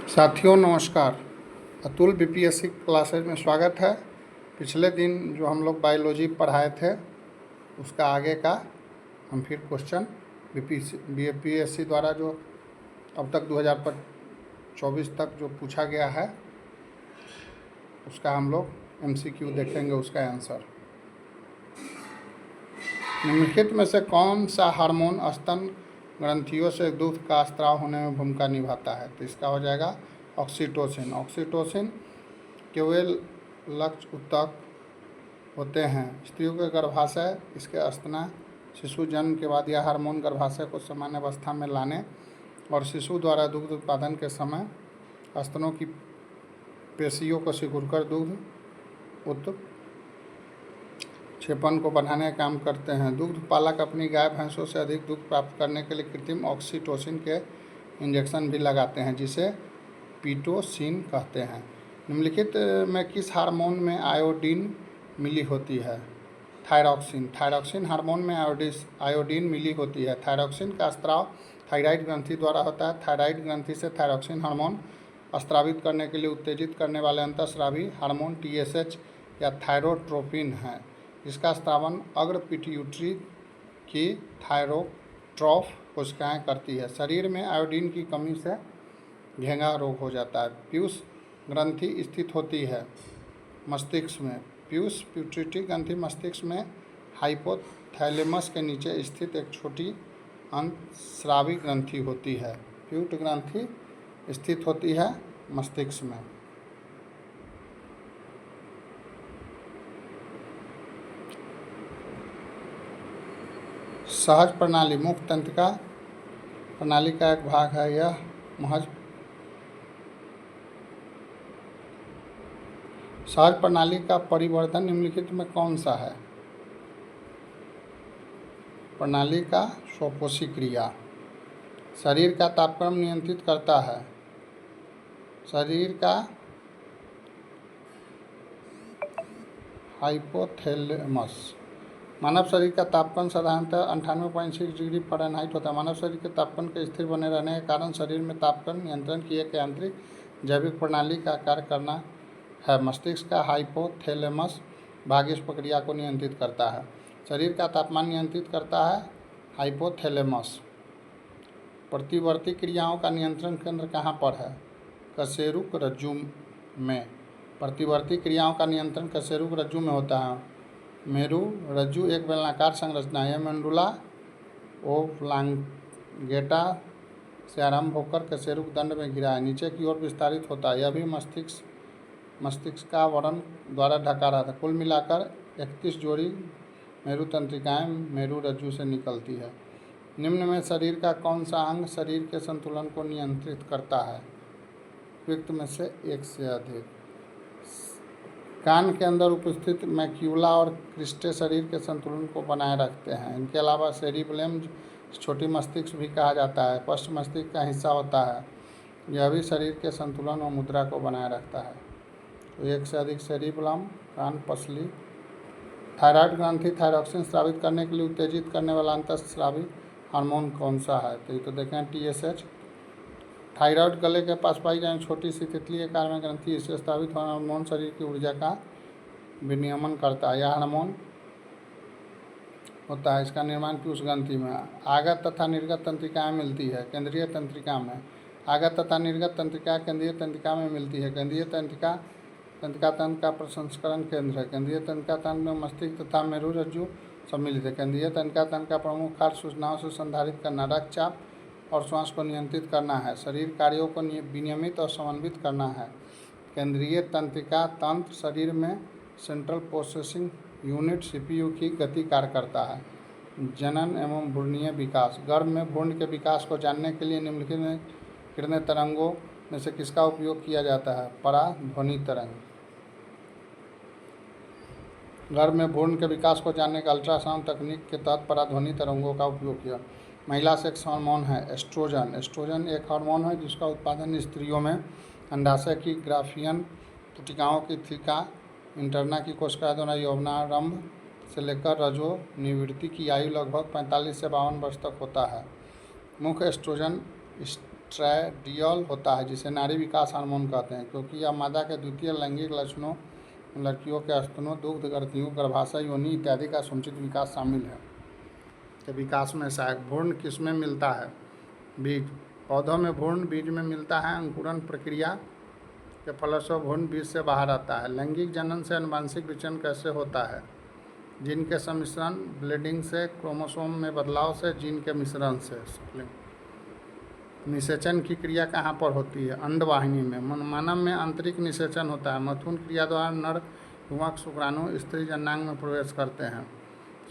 साथियों नमस्कार। Atul BPSC classes में स्वागत है। पिछले दिन जो हम लोग बायोलॉजी पढ़ाए थे उसका आगे का हम फिर क्वेश्चन बीपीएससी द्वारा जो अब तक 2024 तक जो पूछा गया है उसका हम लोग एमसीक्यू देखेंगे, उसका आंसर। निम्नलिखित में से कौन सा हार्मोन स्तन ग्रंथियों से दूध का स्राव होने में भूमिका निभाता है? तो इसका हो जाएगा ऑक्सीटोसिन। ऑक्सीटोसिन के वे लक्ष्य उत्तक होते हैं स्त्रियों के गर्भाशय, इसके स्तन शिशु जन्म के बाद यह हार्मोन गर्भाशय को सामान्य अवस्था में लाने और शिशु द्वारा दुग्ध उत्पादन के समय स्तनों की पेशियों को सिकुड़कर दुग्ध उत्क्षेपण को बढ़ाने का काम करते हैं। दुग्ध पालक अपनी गाय भैंसों से अधिक दूध प्राप्त करने के लिए कृत्रिम ऑक्सीटोसिन के इंजेक्शन भी लगाते हैं, जिसे पिटोसिन कहते हैं। निम्नलिखित में किस हार्मोन में आयोडीन मिली होती है? थायरॉक्सिन। थायरॉक्सिन हार्मोन में आयोडीन मिली होती है। थायरॉक्सिन का स्राव थायराइड ग्रंथि द्वारा होता है। थायराइड ग्रंथि से थायरॉक्सिन हार्मोन स्रावित करने के लिए उत्तेजित करने वाले अंतःस्रावी हार्मोन टीएसएच या थायरोट्रोपिन है। इसका स्रावन अग्र पिट्यूटरी की थायरोट्रॉफ कोशिकाएं करती है। शरीर में आयोडीन की कमी से घेंघा रोग हो जाता है। पीयूष ग्रंथि स्थित होती है मस्तिष्क में। पिट्यूटरी ग्रंथि मस्तिष्क में हाइपोथैलेमस के नीचे स्थित एक छोटी अंतःस्रावी ग्रंथि होती है। पिट्यूटरी ग्रंथि स्थित होती है मस्तिष्क में। सहज प्रणाली मुख तंत्रिका प्रणाली का एक भाग है। यह सहज प्रणाली का परिवर्धन निम्नलिखित में कौन सा है? प्रणाली का स्वपोषी क्रिया। शरीर का तापक्रम नियंत्रित करता है। शरीर का हाइपोथैलेमस। मानव शरीर का तापमान साधारणतः 98.6 डिग्री फ़ारेनहाइट होता है। मानव शरीर के तापमान के स्थिर बने रहने के कारण शरीर में तापमान नियंत्रण की एक यांत्रिक जैविक प्रणाली का कार्य करना है। मस्तिष्क का हाइपोथैलेमस भाग इस प्रक्रिया को नियंत्रित करता है। शरीर का तापमान नियंत्रित करता है हाइपोथैलेमस। प्रतिवर्ती क्रियाओं का नियंत्रण केंद्र कहाँ पर है? कशेरुक रज्जु में। प्रतिवर्ती क्रियाओं का नियंत्रण कशेरुक रज्जु में होता है। मेरु रज्जु एक बेलनाकार संरचना है। यह मेंडुला ओब्लांगेटा से आरंभ होकर कशेरुक दंड में घिरा है, नीचे की ओर विस्तारित होता है। यह भी मस्तिष्क का आवरण द्वारा ढका रहता है। कुल मिलाकर 31 जोड़ी मेरु तंत्रिकाएं मेरु रज्जु से निकलती है। निम्न में शरीर का कौन सा अंग शरीर के संतुलन को नियंत्रित करता है? उपयुक्त में से एक से अधिक। कान के अंदर उपस्थित मैक्यूला और क्रिस्टे शरीर के संतुलन को बनाए रखते हैं। इनके अलावा सेरिबेलम छोटी मस्तिष्क भी कहा जाता है, पश्च मस्तिष्क का हिस्सा होता है। यह भी शरीर के संतुलन और मुद्रा को बनाए रखता है। तो एक से अधिक सेरिबेलम, कान, पसली। थायराइड ग्रंथि थायरॉक्सिन स्रावित करने के लिए उत्तेजित करने वाला अंतःस्रावी हार्मोन कौन सा है? तो ये तो देखें टीएसएच। थायराइड गले के पास पाई जाने छोटी सी तितली के कारण में ग्रंथि, इससे स्रावित होने हार्मोन शरीर की ऊर्जा का विनियमन करता है। यह हार्मोन होता है। इसका निर्माण पीयूष ग्रंथि में आगत तथा निर्गत तंत्रिकाएं मिलती है। केंद्रीय तंत्रिका में आगत तथा निर्गत तंत्रिका केंद्रीय तंत्रिका में मिलती है। केंद्रीय तंत्रिका तंत्र का प्रसंस्करण केंद्र है। केंद्रीय तंत्रिका तंत्र में मस्तिष्क तथा मेरु रज्जु सम्मिलित है। केंद्रीय तंत्रिका तंत्र का प्रमुख कार्य सूचनाओं से संधारित करना, रक्तचाप और श्वास को नियंत्रित करना है। शरीर कार्यों को विनियमित और समन्वित करना है। केंद्रीय तंत्रिका तंत्र शरीर में सेंट्रल प्रोसेसिंग यूनिट सीपीयू की गति कार्य करता है। जनन एवं भ्रूणीय विकास। गर्भ में भ्रूण के विकास को जानने के लिए निम्नलिखित में किरणें तरंगों में से किसका उपयोग किया जाता है? पराध्वनि तरंग। गर्भ में भ्रूण के विकास को जानने के अल्ट्रासाउंड तकनीक के तहत पराध्वनि तरंगों का उपयोग किया। महिला सेक्स हार्मोन है एस्ट्रोजन। एस्ट्रोजन एक हार्मोन है जिसका उत्पादन स्त्रियों में अंडाशय की ग्राफियन पुटिकाओं की थीका इंटरना की कोशिका द्वारा यौवनारंभ से लेकर रजोनिवृत्ति की आयु लगभग 45 से 52 वर्ष तक होता है। मुख्य एस्ट्रोजन एस्ट्रेडियोल होता है, जिसे नारी विकास हार्मोन कहते हैं, क्योंकि यह मादा के द्वितीय लैंगिक लक्षणों, लड़कियों के स्तनों, दुग्ध, ग्रंथियों, गर्भाशय, योनि इत्यादि का समुचित विकास शामिल है। के विकास में सहायक। भ्रूण किसमें मिलता है? बीज। पौधों में भ्रूण बीज में मिलता है। अंकुरण प्रक्रिया के फलस्वरूप भ्रूण बीज से बाहर आता है। लैंगिक जनन से आनुवंशिक विचलन कैसे होता है? जीन के सम्मिश्रण, ब्लीडिंग से, क्रोमोसोम में बदलाव से, जीन के मिश्रण से। निषेचन की क्रिया कहाँ पर होती है? अंडवाहिनी में। मानव में आंतरिक निषेचन होता है। मथुन क्रिया द्वारा नर युवक शुक्राणु स्त्री जननांग में प्रवेश करते हैं।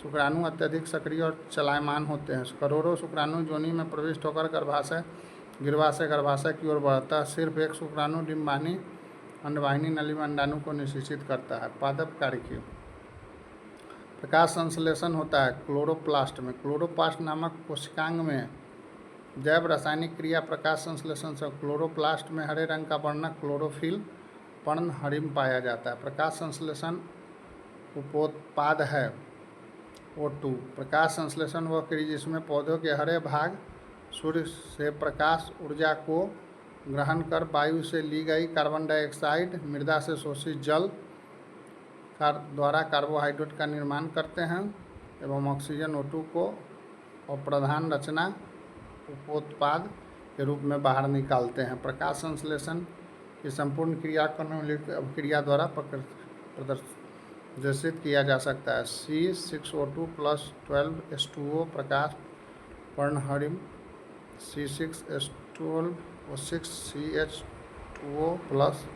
शुक्राणु अत्यधिक सक्रिय और चलायमान होते हैं। करोड़ों शुक्राणु योनि में प्रविष्ट होकर गर्भाशय की ओर बढ़ता है। सिर्फ एक शुक्राणु डिंबवाहिनी अंडवाहिनी नली में अंडाणु को निषेचित करता है। पादप कार्यकी। प्रकाश संश्लेषण होता है क्लोरोप्लास्ट में। क्लोरोप्लास्ट नामक कोशिकांग में जैव रासायनिक क्रिया प्रकाश संश्लेषण से क्लोरोप्लास्ट में हरे रंग का वर्णक क्लोरोफिल पर्णहरिम पाया जाता है। प्रकाश संश्लेषण उपोत्पाद है O2। प्रकाश संश्लेषण वह क्रिया जिसमें पौधों के हरे भाग सूर्य से प्रकाश ऊर्जा को ग्रहण कर वायु से ली गई कार्बन डाइऑक्साइड, मृदा से शोषित जल द्वारा कार्बोहाइड्रेट का निर्माण करते हैं एवं ऑक्सीजन O2 को अप्रधान रचना उपोत्पाद के रूप में बाहर निकालते हैं। प्रकाश संश्लेषण की संपूर्ण क्रिया को निम्नलिखित अभिक्रिया द्वारा प्रदर्शित किया जा सकता है। C6O2 + 12H2O प्रकाश पर्णहरिम, C6H12O6 CH2O +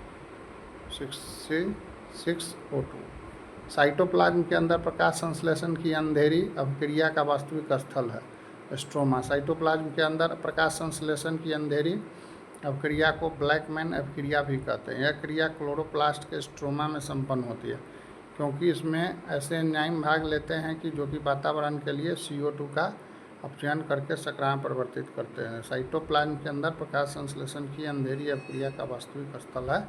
6O2। साइटोप्लाज्म के अंदर प्रकाश संश्लेषण की अंधेरी अभिक्रिया का वास्तविक स्थल है स्ट्रोमा। साइटोप्लाज्म के अंदर प्रकाश संश्लेषण की अंधेरी अभिक्रिया को ब्लैकमैन अभिक्रिया भी कहते हैं। यह क्रिया क्लोरोप्लास्ट के स्ट्रोमा में संपन्न होती है, क्योंकि इसमें ऐसे एंजाइम भाग लेते हैं कि जो कि वातावरण के लिए CO2 का अपचयन करके शर्करा में परिवर्तित करते हैं। साइटोप्लाज्म के अंदर प्रकाश संश्लेषण की अंधेरी अभिक्रिया का वास्तविक स्थल है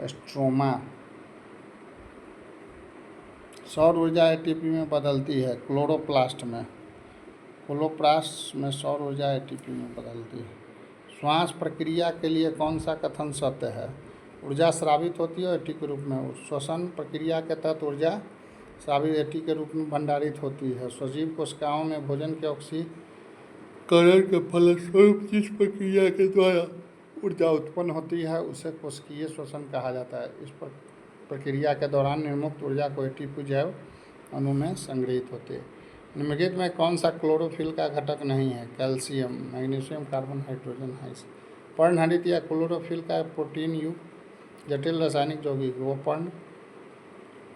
स्ट्रोमा। सौर ऊर्जा ATP में बदलती है क्लोरोप्लास्ट में। क्लोरोप्लास्ट में सौर ऊर्जा ATP में बदलती है। श्वास प्रक्रिया के लिए कौन सा कथन सत्य है? ऊर्जा स्रावित होती है ATP के रूप में। श्वसन प्रक्रिया के तहत ऊर्जा स्रावित ATP के रूप में भंडारित होती है। सजीव कोशिकाओं में भोजन के ऑक्सीकरण के फलस्वरूप जिस प्रक्रिया के द्वारा ऊर्जा उत्पन्न होती है उसे कोशिकीय श्वसन कहा जाता है। इस प्रक्रिया के दौरान निर्मुक्त ऊर्जा को ATP जैव अणु में संग्रहित होती है। निम्नलिखित में कौन सा क्लोरोफिल का घटक नहीं है? कैल्शियम, मैग्नीशियम, कार्बन, हाइड्रोजन, पर्णहरित या क्लोरोफिल का प्रोटीन युक्त जटिल रासायनिक यौगिक। वो पर्ण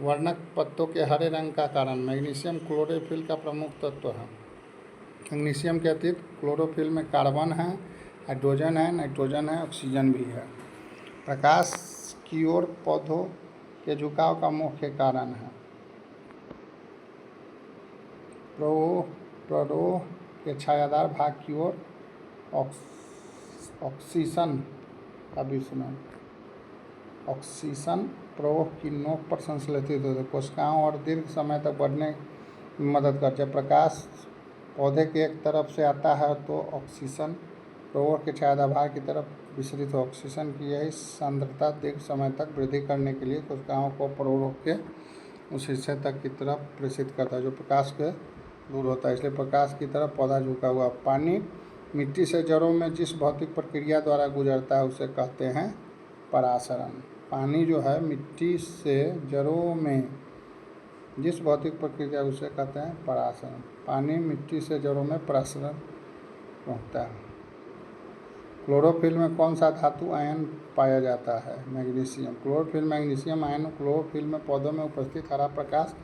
वर्णक पत्तों के हरे रंग का कारण। मैग्नीशियम क्लोरोफिल का प्रमुख तत्व है। मैग्नीशियम के अतिरिक्त क्लोरोफिल में कार्बन है, हाइड्रोजन है, नाइट्रोजन है, ऑक्सीजन भी है। प्रकाश की ओर पौधों के झुकाव का मुख्य कारण है प्ररोह के छायादार भाग की ओर ऑक्सीजन का विसरण। ऑक्सीजन प्रवाह की नोक पर संश्लेषित होते हैं। कोशिकाओं और दीर्घ समय तक बढ़ने में मदद करते हैं। प्रकाश पौधे के एक तरफ से आता है तो ऑक्सीजन प्रवाह के छायादार भाग की तरफ विसरित हो। ऑक्सीजन की यही सांद्रता दीर्घ समय तक वृद्धि करने के लिए कोशिकाओं को प्रवाह के उस हिस्से तक की तरफ प्रेषित करता है जो प्रकाश के दूर होता है। इसलिए प्रकाश की तरफ पौधा झुका हुआ। पानी मिट्टी से जड़ों में जिस भौतिक प्रक्रिया द्वारा गुजरता है उसे कहते हैं परासरण। पानी जो है मिट्टी से जड़ों में जिस भौतिक प्रक्रिया उसे कहते हैं परासरण। पानी मिट्टी से जड़ों में परासरण होता है। क्लोरोफिल में कौन सा धातु आयन पाया जाता है? Magnesium. Chlorophyll magnesium ion chlorophyll में पौधों में उपस्थित हरा प्रकाश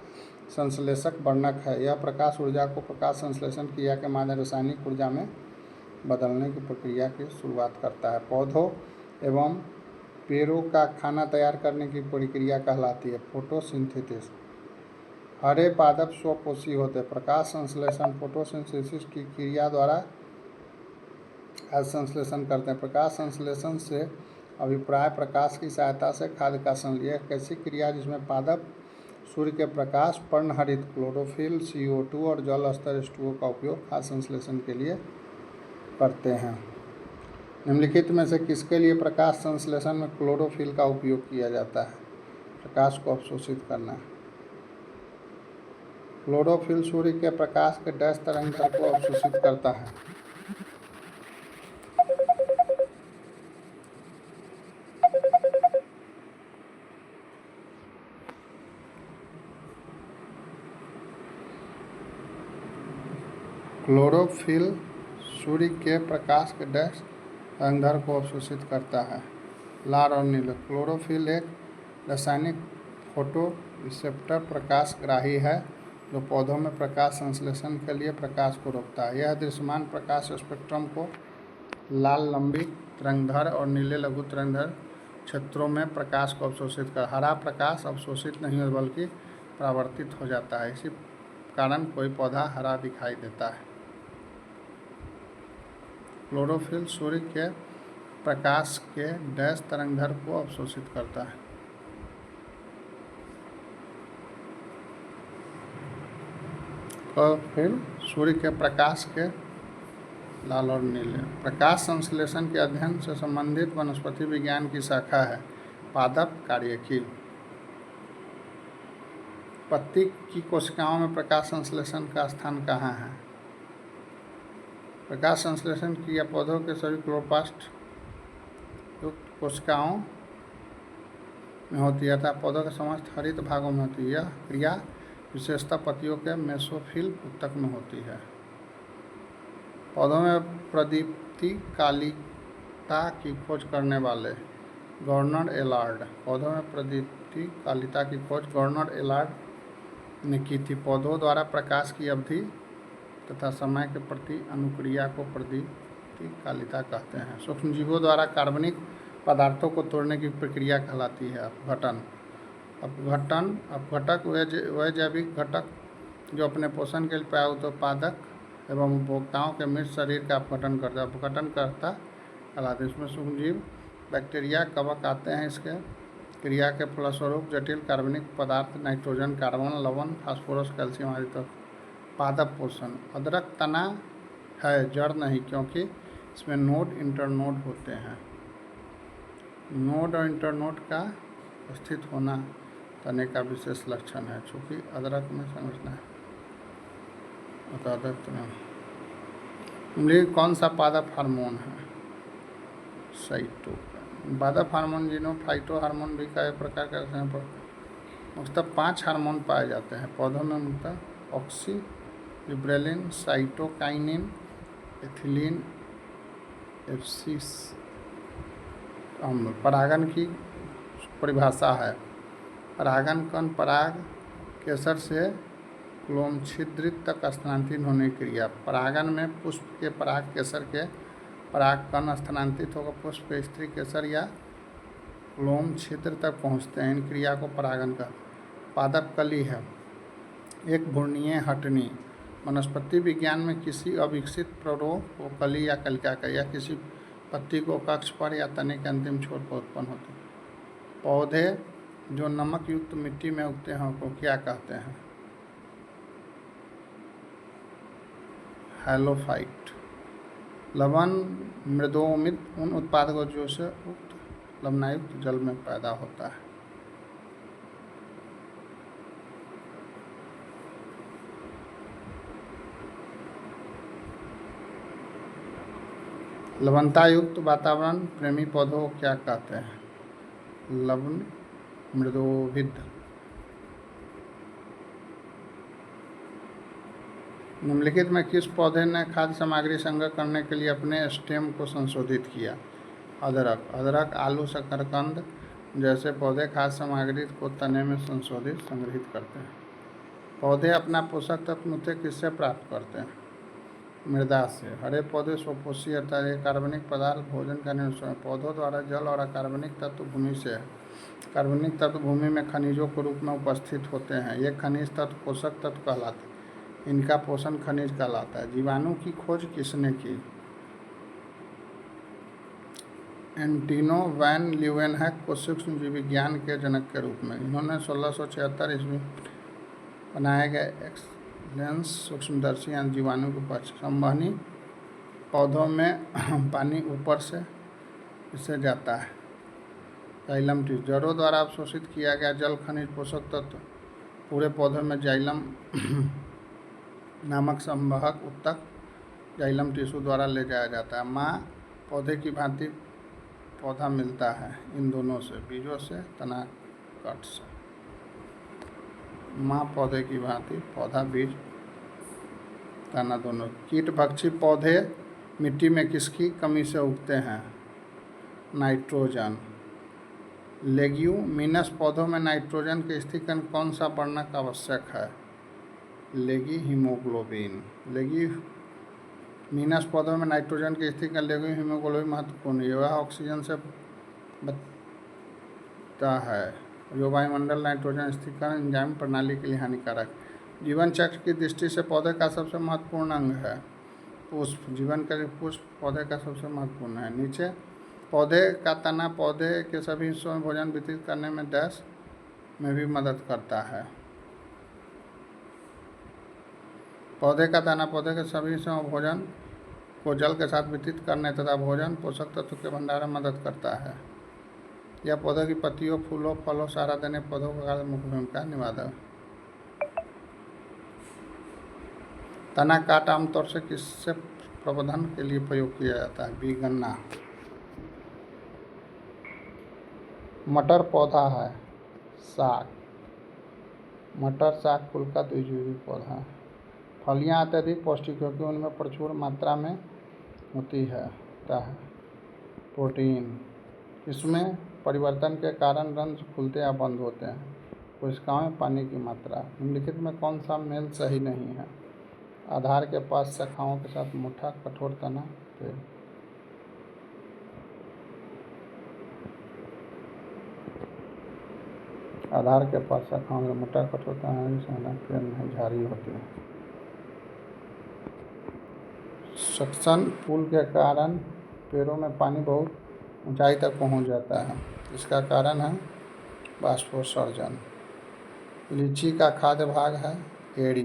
संश्लेषक वर्णक है। यह प्रकाश ऊर्जा को प्रकाश संश्लेषण क्रिया के माध्यम रासायनिक ऊर्जा में बदलने की प्रक्रिया की शुरुआत करता है। पौधों एवं पेड़ों का खाना तैयार करने की प्रक्रिया कहलाती है फोटोसिंथेसिस। हरे पादप स्वपोषी होते हैं। प्रकाश संश्लेषण फोटोसिंथेसिस की क्रिया द्वारा संश्लेषण करते हैं। प्रकाश संश्लेषण से अभिप्राय प्रकाश की सहायता से खाद्य का संश्लेषण। एक ऐसी क्रिया जिसमें पादप सूर्य के प्रकाश, पर्णहरित क्लोरोफिल, CO2 और जल स्तर H2O का उपयोग खाद्य संश्लेषण के लिए करते हैं। निम्नलिखित में से किसके लिए प्रकाश संश्लेषण में क्लोरोफिल का उपयोग किया जाता है? प्रकाश को अवशोषित करना। क्लोरोफिल सूर्य के प्रकाश के डैश तरंगदैर्घ्य को अवशोषित करता है। क्लोरोफिल सूर्य के प्रकाश के डैश तरंगदैर्घ्य को अवशोषित करता है। लाल और नीले। क्लोरोफिल एक रासायनिक फोटो रिसेप्टर प्रकाशग्राही है जो पौधों में प्रकाश संश्लेषण के लिए प्रकाश को रोकता है। यह दृश्यमान प्रकाश स्पेक्ट्रम को लाल लंबी तरंगदैर्घ्य और नीले लघु तरंगदैर्घ्य क्षेत्रों में प्रकाश को अवशोषित कर। हरा प्रकाश अवशोषित नहीं हो बल्कि परावर्तित हो जाता है, इसी कारण कोई पौधा हरा दिखाई देता है। क्लोरोफिल सूर्य के प्रकाश के डैश तरंगदैर्घ्य को अवशोषित करता है। फिर सूर्य के प्रकाश के लाल और नीले। प्रकाश संश्लेषण के अध्ययन से संबंधित वनस्पति विज्ञान की शाखा है पादप कार्यकी। पत्ती की कोशिकाओं में प्रकाश संश्लेषण का स्थान कहाँ है? प्रकाश संश्लेषण क्रिया पौधों के सभी क्लोरोप्लास्ट युक्त कोशिकाओं में होती है तथा पौधों के समस्त हरित भागों में होती है। यह क्रिया विशेषतः पत्तियों के मेसोफिल ऊतक में होती है। पौधों में प्रदीप्तिकालिता की खोज करने वाले गवर्नर एलार्ड। पौधों में प्रदीप्तिकालिता की खोज गवर्नर एलार्ड ने की थी। पौधों द्वारा प्रकाश की अवधि तथा समय के प्रति अनुक्रिया को प्रदीप्तिकालिता कहते हैं। सूक्ष्मजीवों द्वारा कार्बनिक पदार्थों को तोड़ने की प्रक्रिया कहलाती है अपघटन। अपघटक वह जैविक घटक जो अपने पोषण के लिए प्राय उत्पादक एवं उपभोक्ताओं के मृत शरीर का अपघटन करता है। अपघटनकर्ता कहलाते हैं। इसमें सूक्ष्मजीव बैक्टीरिया कवक आते हैं। इसके क्रिया के फलस्वरूप जटिल कार्बनिक पदार्थ नाइट्रोजन, कार्बन, लवण, फास्फोरस, कैल्शियम आदि तक। पादप पोषण। अदरक तना है, जड़ नहीं, क्योंकि इसमें नोड इंटरनोड होते हैं। नोड और इंटरनोड का स्थित होना तने का विशेष लक्षण है। चूँकि अदरक में संरचना है कौन सा पादप हार्मोन है? साइटोकिन। पादप हार्मोन जिन्हों फाइटो हार्मोन भी का एक प्रकार का मुख्यतः 5 हार्मोन पाए जाते हैं पौधों में। मुख्यतः ऑक्सी, लिब्रेलिन, साइटोकाइनिन, एथिलीन, एब्सिस। परागन की परिभाषा है। परागन कण पराग केसर से क्लोम छिद्र तक स्थानांतरित होने की क्रिया। परागन में पुष्प के पराग केसर के पराग कण स्थानांतरित होकर पुष्प के स्त्री केसर या क्लोम छिद्र तक पहुँचते हैं। इन क्रिया को परागन का। पादप कली है एक भ्रूणीय हटनी। वनस्पति विज्ञान में किसी अविकसित प्ररोह को कली या कलिका का या किसी पत्ती को कक्ष पर या तने के अंतिम छोर पर उत्पन्न होते हैं। पौधे जो नमक युक्त मिट्टी में उगते हैं उनको क्या कहते हैं? हैलोफाइट। लवण मृदोमित उन उत्पादकों जो से उक्त लवणायुक्त जल में पैदा होता है। लवणता युक्त वातावरण प्रेमी पौधों को क्या कहते हैं? लवण मृदोभिद। निम्नलिखित में किस पौधे ने खाद्य सामग्री संग्रह करने के लिए अपने स्टेम को संशोधित किया? अदरक। अदरक, आलू, शकरकंद जैसे पौधे खाद्य सामग्री को तने में संशोधित संग्रहित करते हैं। पौधे अपना पोषक तत्व मुख्य किससे प्राप्त करते हैं? मृदा से। हरे पौधे स्वपोषी अर्थात ये कार्बनिक पदार्थ भोजन का निर्माण। पौधों द्वारा जल और अकार्बनिक तत्व भूमि से है। कार्बनिक तत्व भूमि में खनिजों के रूप में उपस्थित होते हैं। ये खनिज तत्व पोषक तत्व कहलाते हैं। इनका पोषण खनिज कहलाता है। जीवाणु की खोज किसने की? एंटिनो वैन ल्यूवेनहॉक को सूक्ष्म जीव विज्ञान के जनक के रूप में। इन्होंने 1676 ईस्वी बनाए गए एक्सलेंस सूक्ष्मदर्शी जीवाणु के पक्ष संवहनी पौधों में पानी ऊपर से इससे जाता है। जाइलम टिश्यू, जड़ों द्वारा अवशोषित किया गया जल, खनिज, पोषक तत्व पूरे पौधे में जाइलम नामक संवहक उत्तक जाइलम टिश्यू द्वारा ले जाया जाता है। माँ पौधे की भांति पौधा मिलता है इन दोनों से, बीजों से, तना कट से। माँ पौधे की भांति पौधा, बीज, तना दोनों। कीट भक्षी पौधे मिट्टी में किसकी कमी से उगते हैं? नाइट्रोजन। लेग्यूमिनस पौधों में नाइट्रोजन के स्थिरीकरण कौन सा वर्णक आवश्यक है? लेगी हीमोग्लोबिन। लेग्यूमिनस पौधों में नाइट्रोजन के स्थिरीकरण लेगी हीमोग्लोबिन महत्वपूर्ण है। यह ऑक्सीजन से बचता है जो वायुमंडल नाइट्रोजन स्थिरीकरण एंजाइम प्रणाली के लिए हानिकारक। जीवन चक्र की दृष्टि से पौधे का सबसे महत्वपूर्ण अंग है पुष्प। जीवन का पुष्प पौधे का सबसे महत्वपूर्ण है। नीचे पौधे का तना पौधे के सभी हिस्सों में भोजन वितरित करने में डैश में भी मदद करता है। पौधे का तना पौधे के सभी हिस्सों में भोजन को जल के साथ वितरित करने तथा भोजन पोषक तत्व के भंडारण में मदद करता है। यह पौधे की पत्तियों, फूलों, फलों, सहारा देने पौधों का कार्य मुख्य भूमिका निभाता है। तना काट आमतौर से किससे प्रबंधन के लिए प्रयोग किया जाता है? बी, गन्ना। मटर पौधा है साग। मटर साग कुल का द्विजीवी पौधा है। फलियां अत्यधिक पौष्टिक क्योंकि उनमें प्रचुर मात्रा में होती है प्रोटीन। इसमें परिवर्तन के कारण रंध्र खुलते या बंद होते हैं। कोशिकाओं में पानी की मात्रा। निम्नलिखित में कौन सा मेल सही नहीं है? आधार के पास शाखाओं के साथ मोटा कठोर तना पेड़। आधार के पास शाखाओं में मोटा कठोर तना पेड़ नहीं, झाड़ी होती है। सक्शन पुल के कारण पेड़ों में पानी बहुत ऊंचाई तक पहुंच जाता है। इसका कारण है बाष्पोत्सर्जन। लीची का खाद्य भाग है एड़ी।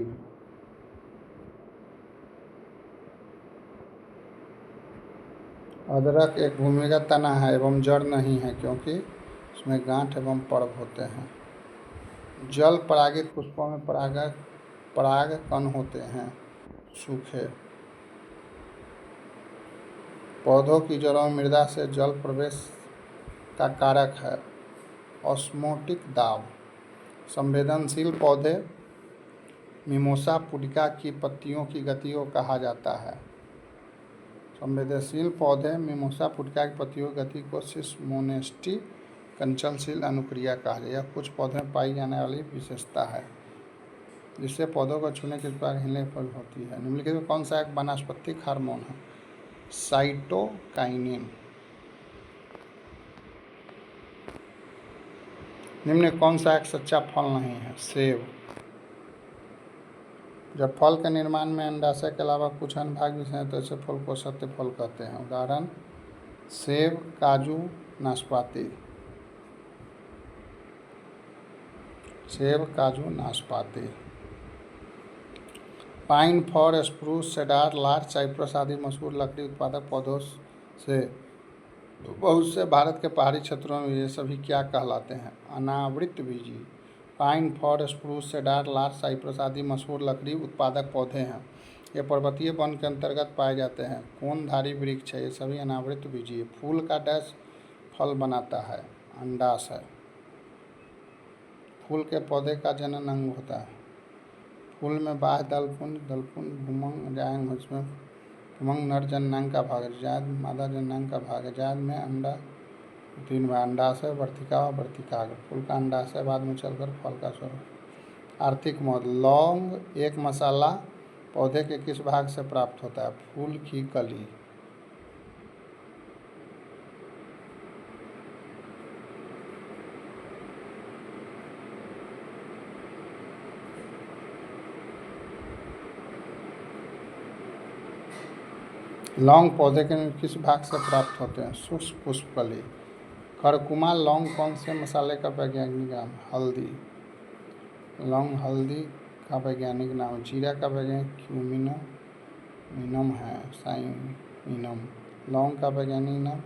अदरक एक भूमिगत तना है एवं जड़ नहीं है क्योंकि इसमें गांठ एवं पर्व होते हैं। जल परागित पुष्पों में पराग कण होते हैं सूखे। पौधों की जड़ों में मृदा से जल प्रवेश का कारक है ऑस्मोटिक दाब। संवेदनशील पौधे मिमोसा पुडिका की पत्तियों की गति को कहा जाता है। संवेदनशील पौधे मिमोसा पुडिका की पत्तियों की गति को सिस्मोनेस्टी कंचनशील अनुक्रिया कहा जाए। यह कुछ पौधों में पाई जाने वाली विशेषता है जिससे पौधों को छूने के बाद हिलने पर होती है। निम्नलिखित में कौन सा एक वानस्पतिक हार्मोन है? साइटोकाइनिन। निम्न कौन सा एक सच्चा फल नहीं है? सेब। जब फल के निर्माण में अंडाशय के अलावा कुछ अन्य भाग भी हैं तो ऐसे फल को सत्य फल कहते हैं। उदाहरण सेब, काजू, नाशपाती। सेब, काजू, नाशपाती। Pine, fir, spruce, cedar, larch, cypress आदि मशहूर लकड़ी उत्पादक पौधों से बहुत से भारत के पहाड़ी क्षेत्रों में ये सभी क्या कहलाते हैं? अनावृतबीजी। Pine, fir, spruce, cedar, larch, cypress आदि मशहूर लकड़ी उत्पादक पौधे हैं। ये पर्वतीय वन के अंतर्गत पाए जाते हैं। कोनधारी वृक्ष है। ये सभी अनावृतबीजी। फूल का डैश फल बनाता है? अंडाशय। फूल के पौधे का जनन अंग होता है। फूल में बाह्य दलपुंज, भूमंग, जायंग। इसमें भूमंग नर जननांग का भाग है, जायद मादा जननांग का भाग है। जायद में अंडा 3 बार। अंडाशय, वर्तिका और वर्तिकाग्र। फूल का अंडाशय बाद में चलकर फल का स्वरूप। आर्थिक महत्व। लौंग एक मसाला पौधे के किस भाग से प्राप्त होता है? फूल की कली। लौंग पौधे के किस भाग से प्राप्त होते हैं? शुष्क पुष्पकली। करकुमा लौंग कौन से मसाले का वैज्ञानिक नाम? हल्दी। लौंग हल्दी का वैज्ञानिक नाम। जीरा का वैज्ञानिक क्यूमिनम है। इनम। लौंग का वैज्ञानिक नाम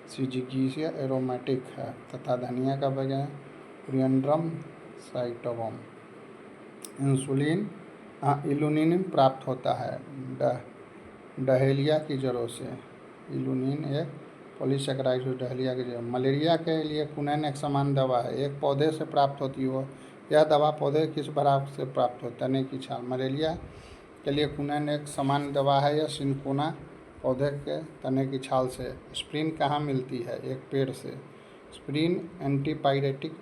सिजिगिया एरोमेटिक है तथा धनिया का वैज्ञानिक कोरिएंड्रम साइटोगम। इंसुलिन इल्यूमिन प्राप्त होता है डहेलिया की जड़ों से। इल्यूमिन एक पॉलीसेकेराइड डहेलिया की जड़। मलेरिया के लिए कुनैन एक सामान्य दवा है, एक पौधे से प्राप्त होती है। यह दवा पौधे किस भाग से प्राप्त होता है? तने की छाल। मलेरिया के लिए कुनैन एक सामान्य दवा है, यह सिनकोना पौधे के तने की छाल से। एस्पिरिन कहाँ मिलती है? एक पेड़ से। एस्पिरिन एंटीपायरेटिक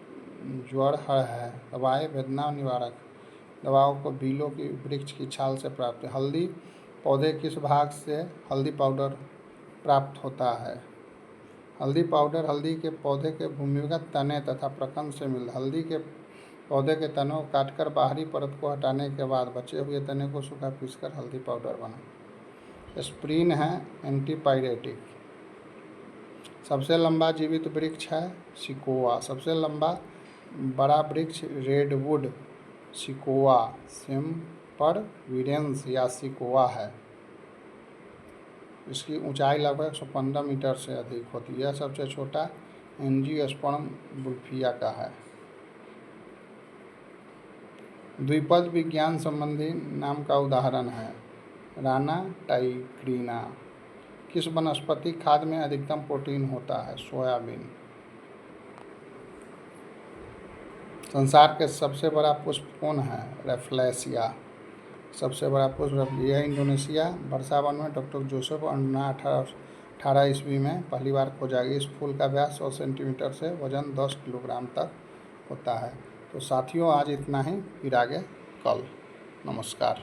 ज्वर है। दवाएं वेदना निवारक दवाओं को बीलों की वृक्ष की छाल से प्राप्त है। हल्दी पौधे किस भाग से हल्दी पाउडर प्राप्त होता है? हल्दी पाउडर हल्दी के पौधे के भूमिगत तने तथा प्रकंद से मिलता है। हल्दी के पौधे के तनों को काटकर बाहरी परत को हटाने के बाद बचे हुए तने को सूखा पीसकर हल्दी पाउडर बना। एस्पिरिन है एंटीपायरेटिक। सबसे लंबा जीवित वृक्ष है सिकोआ। सबसे लंबा बड़ा वृक्ष रेडवुड सिकोआ सेम्परविरेंस या सिकोआ है। इसकी ऊंचाई लगभग 115 मीटर से अधिक होती है। यह सबसे छोटा एंजियोस्पर्म बुल्फिया का है। द्विपद विज्ञान संबंधी नाम का उदाहरण है राना टाइग्रीना। किस वनस्पति खाद में अधिकतम प्रोटीन होता है? सोयाबीन। संसार के सबसे बड़ा पुष्प कौन है? रेफ्लेसिया। सबसे बड़ा पुष्प यह इंडोनेशिया वर्षा वन में डॉक्टर जोसेफ अंडना 1818 ईस्वी में पहली बार खोजा गया। इस फूल का व्यास 100 सेंटीमीटर से वजन 10 किलोग्राम तक होता है। तो साथियों आज इतना ही, फिर आगे कल। नमस्कार।